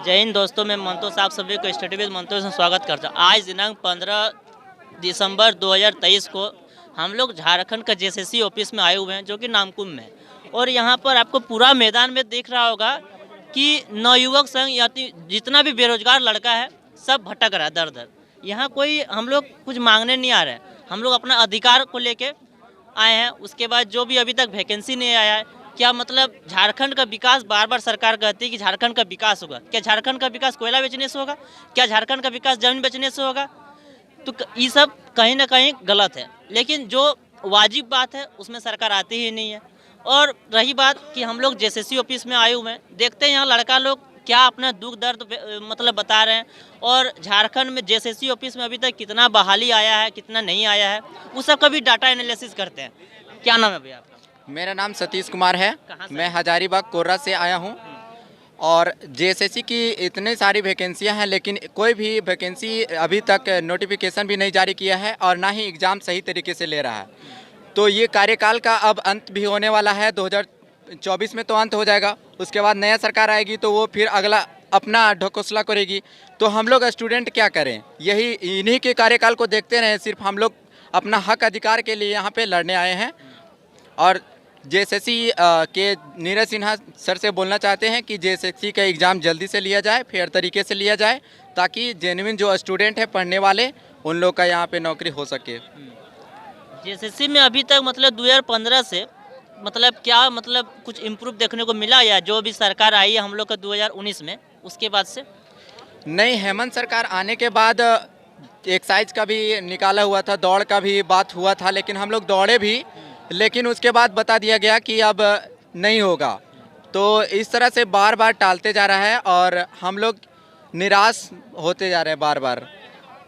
जय हिंद दोस्तों, मैं मंतोष आप सभी को स्टडी विद मंतोष में स्वागत करता हूँ। आज दिनांक 15 दिसंबर 2023 को हम लोग झारखंड का जेएसएससी ऑफिस में आए हुए हैं, जो कि नामकुम में है। और यहाँ पर आपको पूरा मैदान में दिख रहा होगा कि नवयुवक संघ या जितना भी बेरोजगार लड़का है सब भटक रहा है दर दर। यहाँ कोई हम लोग कुछ मांगने नहीं आ रहे हैं, हम लोग अपना अधिकार को लेके आए हैं। उसके बाद जो भी अभी तक वैकेंसी नहीं आया है, क्या मतलब झारखंड का विकास, बार बार सरकार कहती है कि झारखंड का विकास होगा। क्या झारखंड का विकास कोयला बेचने से होगा? क्या झारखंड का विकास जमीन बेचने से होगा? तो ये सब कहीं ना कहीं गलत है। लेकिन जो वाजिब बात है उसमें सरकार आती ही नहीं है। और रही बात कि हम लोग जेएसएससी ऑफिस में आए हुए हैं, देखते हैं यहाँ लड़का लोग क्या अपना दुख दर्द मतलब बता रहे हैं। और झारखंड में जेएसएससी ऑफिस में अभी तक कितना बहाली आया है, कितना नहीं आया है, उस सब का भी डाटा एनालिसिस करते हैं। क्या नाम है भैया आपका? मेरा नाम सतीश कुमार है। कहाँ से? मैं हजारीबाग कोर्रा से आया हूँ। और जेएसएससी की इतनी सारी वैकेंसियां हैं, लेकिन कोई भी वैकेंसी अभी तक नोटिफिकेशन भी नहीं जारी किया है और ना ही एग्ज़ाम सही तरीके से ले रहा है। तो ये कार्यकाल का अब अंत भी होने वाला है। 2024 में तो अंत हो जाएगा, उसके बाद नया सरकार आएगी तो वो फिर अगला अपना ढकोसला करेगी। तो हम लोग स्टूडेंट क्या करें? यही इन्हीं के कार्यकाल को देखते रहें। सिर्फ हम लोग अपना हक अधिकार के लिए यहाँ पे लड़ने आए हैं। और जेएसएससी के नीरज सिन्हा सर से बोलना चाहते हैं कि जेएसएससी का एग्ज़ाम जल्दी से लिया जाए, फेयर तरीके से लिया जाए, ताकि जेन्युइन जो स्टूडेंट है पढ़ने वाले, उन लोग का यहाँ पे नौकरी हो सके। जेएसएससी में अभी तक मतलब 2015 से मतलब क्या मतलब कुछ इम्प्रूव देखने को मिला, या जो भी सरकार आई है हम लोग का 2019 में, उसके बाद से? नहीं, हेमंत सरकार आने के बाद एक्साइज का भी निकाला हुआ था, दौड़ का भी बात हुआ था, लेकिन हम लोग दौड़े भी, लेकिन उसके बाद बता दिया गया कि अब नहीं होगा। तो इस तरह से बार बार टालते जा रहा है और हम लोग निराश होते जा रहे हैं बार बार।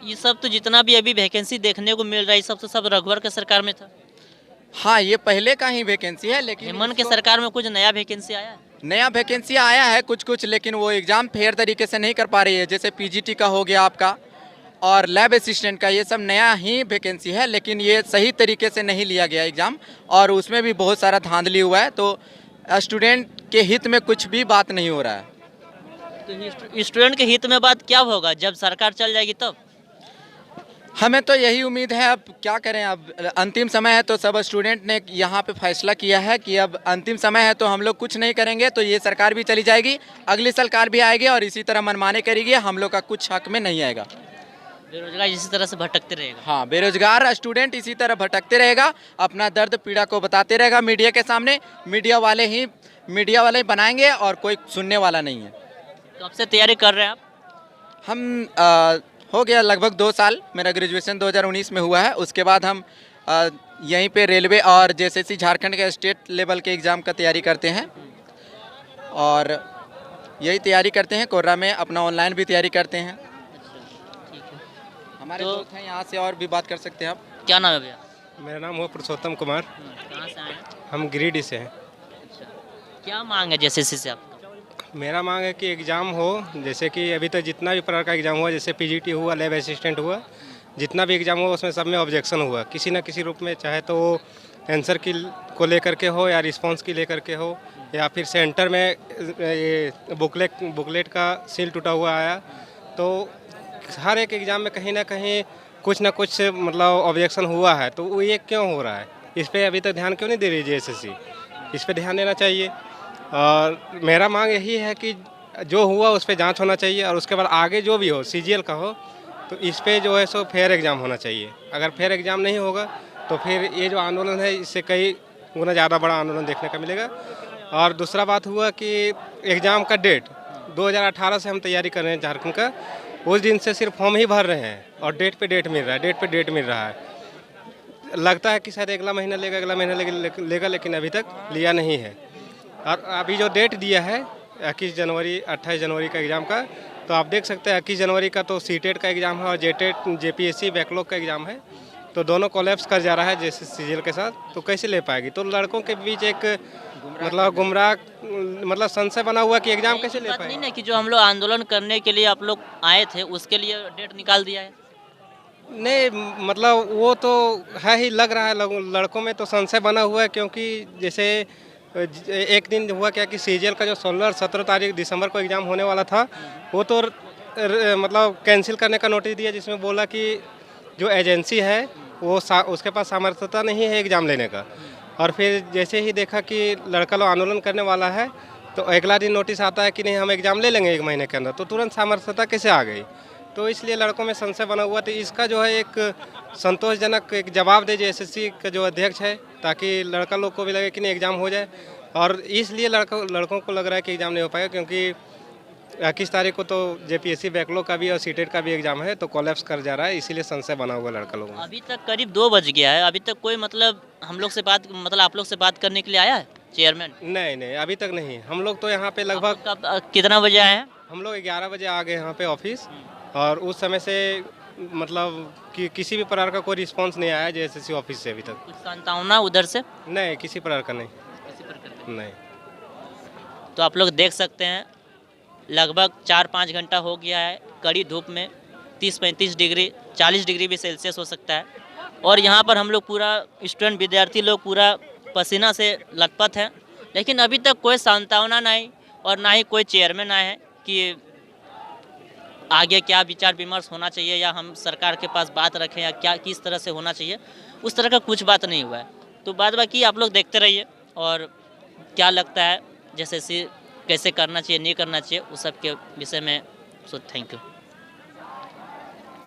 ये सब तो जितना भी अभी वैकेंसी देखने को मिल रहा है, ये सब तो सब रघुवर के सरकार में था। हाँ, ये पहले का ही वैकेंसी है, लेकिन हेमंत के सरकार में कुछ नया वैकेंसी आया है? नया वैकेंसी आया है कुछ, लेकिन वो एग्ज़ाम फेयर तरीके से नहीं कर पा रही है। जैसे पीजीटी का हो गया आपका, और लैब असिस्टेंट का, ये सब नया ही वैकेंसी है, लेकिन ये सही तरीके से नहीं लिया गया एग्ज़ाम, और उसमें भी बहुत सारा धांधली हुआ है। तो स्टूडेंट के हित में कुछ भी बात नहीं हो रहा है। तो स्टूडेंट के हित में बात क्या होगा जब सरकार चल जाएगी तब? हमें तो यही उम्मीद है। अब क्या करें, अब अंतिम समय है, तो सब स्टूडेंट ने यहाँ पे फैसला किया है कि अब अंतिम समय है, तो हम लोग कुछ नहीं करेंगे, तो ये सरकार भी चली जाएगी, अगली सरकार भी आएगी और इसी तरह मनमाने करेगी। हम लोग का कुछ हक में नहीं आएगा। बेरोजगार इसी तरह से भटकते रहेगा। हाँ, बेरोजगार स्टूडेंट इसी तरह भटकते रहेगा, अपना दर्द पीड़ा को बताते रहेगा मीडिया के सामने। मीडिया वाले ही बनाएंगे और कोई सुनने वाला नहीं है। कब से तैयारी कर रहे हैं आप? हम हो गया लगभग 2 साल। मेरा ग्रेजुएशन 2019 में हुआ है। उसके बाद हम यहीं पे रेलवे और जेएसएससी झारखंड के स्टेट लेवल के एग्ज़ाम का तैयारी करते हैं, और यही तैयारी करते हैं। कोर्रा में अपना ऑनलाइन भी तैयारी करते हैं। ठीक है। हमारे तो दोस्त हैं यहाँ से, और भी बात कर सकते हैं आप। क्या नाम है भैया? मेरा नाम है पुरुषोत्तम कुमार। कहाँ से आए हैं? हम गिरिडीह से हैं। अच्छा, क्या मांग है जेएसएससी से आपका? मेरा मांग है कि एग्ज़ाम हो, जैसे कि अभी तक जितना भी प्रकार का एग्ज़ाम हुआ, जैसे पीजीटी हुआ, लैब असिस्टेंट हुआ, जितना भी एग्ज़ाम हुआ उसमें सब में ऑब्जेक्शन हुआ किसी न किसी रूप में, चाहे तो वो आंसर की को लेकर के हो, या रिस्पांस की लेकर के हो, या फिर सेंटर में ये बुकलेट का सील टूटा हुआ आया। तो हर एक एग्ज़ाम में कहीं ना कहीं कुछ ना कुछ मतलब ऑब्जेक्शन हुआ है। तो वो ये क्यों हो रहा है, इस पर अभी तक ध्यान क्यों नहीं दे रही जेएसएससी? इस पर ध्यान देना चाहिए। और मेरा मांग यही है कि जो हुआ उस पर जांच होना चाहिए, और उसके बाद आगे जो भी हो, सीजीएल का हो, तो इस पे जो है सो फेयर एग्ज़ाम होना चाहिए। अगर फेयर एग्ज़ाम नहीं होगा तो फिर ये जो आंदोलन है, इससे कई गुना ज़्यादा बड़ा आंदोलन देखने का मिलेगा। और दूसरा बात हुआ कि एग्ज़ाम का डेट 2018 से हम तैयारी कर रहे हैं झारखंड का। उस दिन से सिर्फ फॉर्म ही भर रहे हैं और डेट पे डेट मिल रहा है। लगता है कि शायद अगला महीना लेगा, लेकिन अभी तक लिया नहीं है। और अभी जो डेट दिया है 21 जनवरी 28 जनवरी का एग्ज़ाम का, तो आप देख सकते हैं 21 जनवरी का तो सीटेट का एग्ज़ाम है और जेपीएससी बैकलॉग का एग्ज़ाम है। तो दोनों कोलैप्स कर जा रहा है जैसे सीजीएल के साथ, तो कैसे ले पाएगी? तो लड़कों के बीच एक मतलब गुमराह मतलब संशय बना हुआ कि एग्ज़ाम कैसे ले पाएगी। नहीं ना कि जो हम लोग आंदोलन करने के लिए आप लोग आए थे, उसके लिए डेट निकाल दिया है? नहीं, मतलब वो तो है ही, लग रहा है लड़कों में तो संशय बना हुआ है, क्योंकि जैसे एक दिन हुआ क्या कि सीजीएल का जो 16 और 17 तारीख दिसंबर को एग्ज़ाम होने वाला था, वो तो मतलब कैंसिल करने का नोटिस दिया, जिसमें बोला कि जो एजेंसी है वो उसके पास सामर्थ्यता नहीं है एग्ज़ाम लेने का। और फिर जैसे ही देखा कि लड़का लोग आंदोलन करने वाला है, तो अगला दिन नोटिस आता है कि नहीं, हम एग्ज़ाम ले लेंगे 1 महीने के अंदर, तो तुरंत सामर्थ्यता कैसे आ गई? तो इसलिए लड़कों में संशय बना हुआ। तो इसका जो है एक संतोषजनक एक जवाब दे जो एसएससी का जो अध्यक्ष है, ताकि लड़का लोग को भी लगे कि नहीं एग्ज़ाम हो जाए। और इसलिए लड़कों को लग रहा है कि एग्ज़ाम नहीं हो पाएगा, क्योंकि 21 तारीख को तो जेपीएससी बैकलॉग का भी और सीटेट का भी एग्ज़ाम है, तो कोलैप्स कर जा रहा है, इसीलिए संशय बना हुआ लड़का लोगों में। अभी तक करीब 2 बज गया है, अभी तक कोई मतलब हम लोग से बात मतलब आप लोग से बात करने के लिए आया है चेयरमैन? नहीं, अभी तक नहीं। हम लोग तो यहाँ पे लगभग कब कितना बजे आए हैं? हम लोग 11 बजे आ गए यहाँ पे ऑफिस, और उस समय से मतलब कि किसी भी प्रकार का कोई रिस्पांस नहीं आया जेएसएससी ऑफिस से अभी तक। कुछ सांत्वना उधर से? नहीं, किसी प्रकार का नहीं। किसी प्रकार का? नहीं। तो आप लोग देख सकते हैं लगभग 4-5 घंटा हो गया है कड़ी धूप में, 30-35 डिग्री 40 डिग्री भी सेल्सियस हो सकता है, और यहाँ पर हम लोग पूरा स्टूडेंट विद्यार्थी लोग पूरा पसीना से लथपथ हैं, लेकिन अभी तक कोई सांत्वना नहीं और ना ही कोई चेयरमैन आए हैं कि आगे क्या विचार विमर्श होना चाहिए या हम सरकार के पास बात रखें या क्या किस तरह से होना चाहिए, उस तरह का कुछ बात नहीं हुआ है। तो बाद बाकी आप लोग देखते रहिए, और क्या लगता है जैसे कैसे करना चाहिए नहीं करना चाहिए उस सब के विषय में। So thank you.